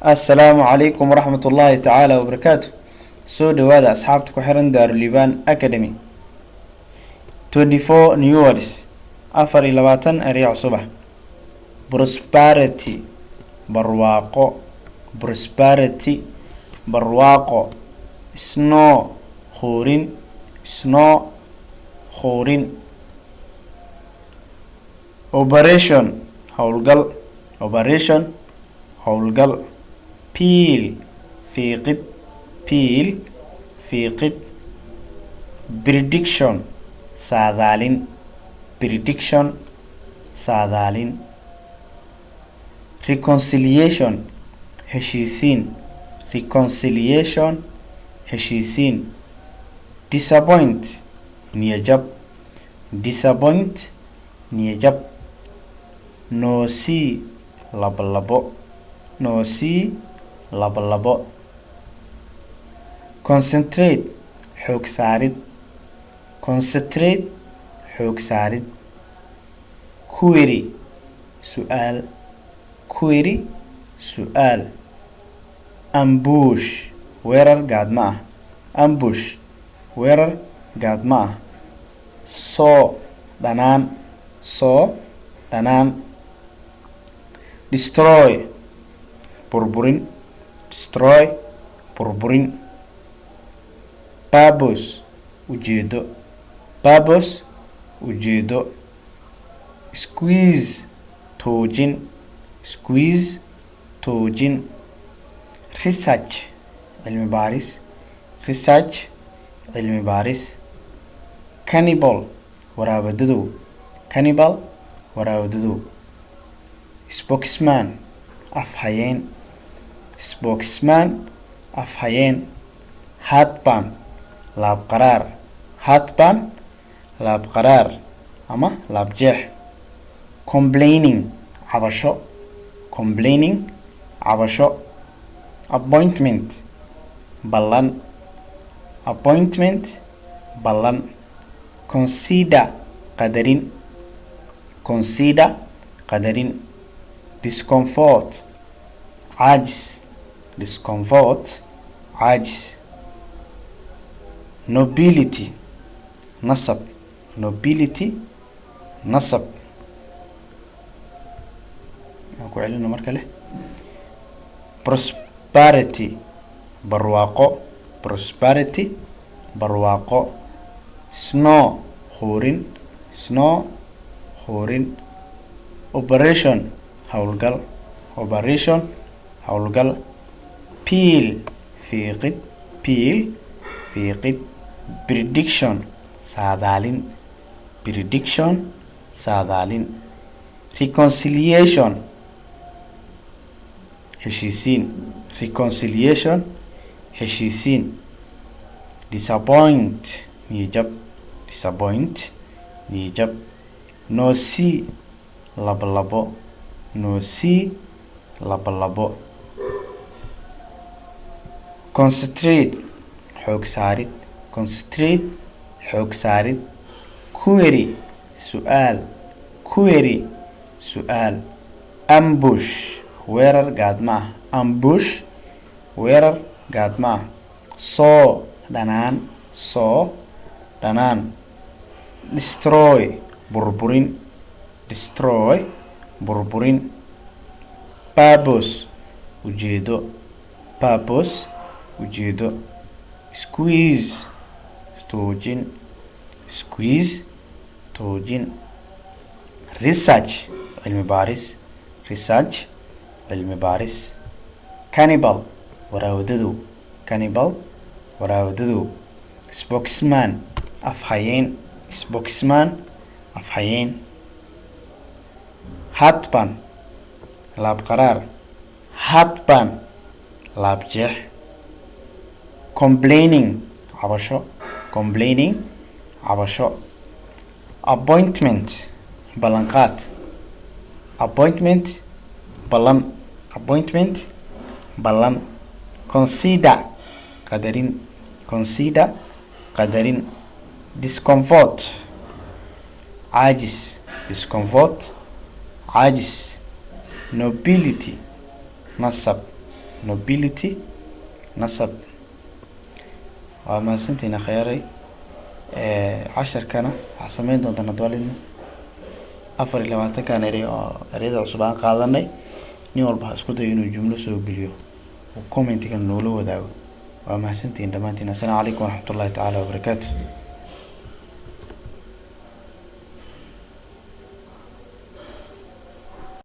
السلام عليكم ورحمة الله تعالى وبركاته. سو دوادا أصحابتك وحرن دار الليبان أكاديمي 24 new words أفر لباتن أريع صبح. prosperity برواقو prosperity برواقو snow خورين snow خورين operation هولقل operation هولقل peel فيقد peel فيقد prediction ساذالين prediction ساذالين reconciliation هشيسين reconciliation هشيسين disappoint نيجب disappoint نيجب no see لبلبو no see لبلبو concentrate حوك سارد concentrate حوك سارد query سؤال query سؤال ambush weerar قاعد معه ambush weerar قاعد معه saw دنان saw دنان destroy بربرين destroy بربرين purpose ujeedo purpose ujeedo squeeze toojin squeeze toojin research cilmi baaris research cilmi baaris cannibal waraabadadow cannibal waraabadadow spokesman afhayeen spokesman afhayeen headband laab qaraar headband laab qaraar ama laab jeex complaining cabasho complaining cabasho appointment ballan appointment ballan consider qadarin consider qadarin discomfort caajis discomfort caajis nobility nasab nobility nasab ku celino marka leh prosperity barwaaqo prosperity barwaaqo snow khoorin snow khoorin operation howlgal operation howlgal peel fiiqid peel fiiqid prediction saadaalin prediction saadaalin reconciliation heshiisiin reconciliation heshiisiin disappoint niyajab disappoint niyajab no see labalabo no see labalabo concentrate xoog saarid concentrate xoog saarid query su'aal query su'aal ambush weerar gaadma ah ambush weerar gaadma ah saw dhanaan saw dhanaan destroy burburin destroy burburin purpose ujeedo purpose ujeedo squeeze toojin squeeze toojin research cilmi baaris research cilmi baaris cannibal waraawadadow cannibal waraawadadow spokesman afhayeen spokesman afhayeen headband laab qaraar headband laab jeex complaining cabasho complaining cabasho appointment ballanqaad appointment ballan appointment ballan consider qadarin consider qadarin discomfort caajis discomfort caajis nobility nasab nobility nasab. waa mahadsantihiin khayray. casharkana waxaa sameyn doontaan hadwaalidna 24 erey oo ereyada cusub aan qaadanay. nin walba ha isku dayo inuu jumlo soo geliyo oo commentiga noola wadaago. waa mahadsantihiin dhammaantiin. assalaamu calaykum waraxmatullaahi tacaala wabarakaatu.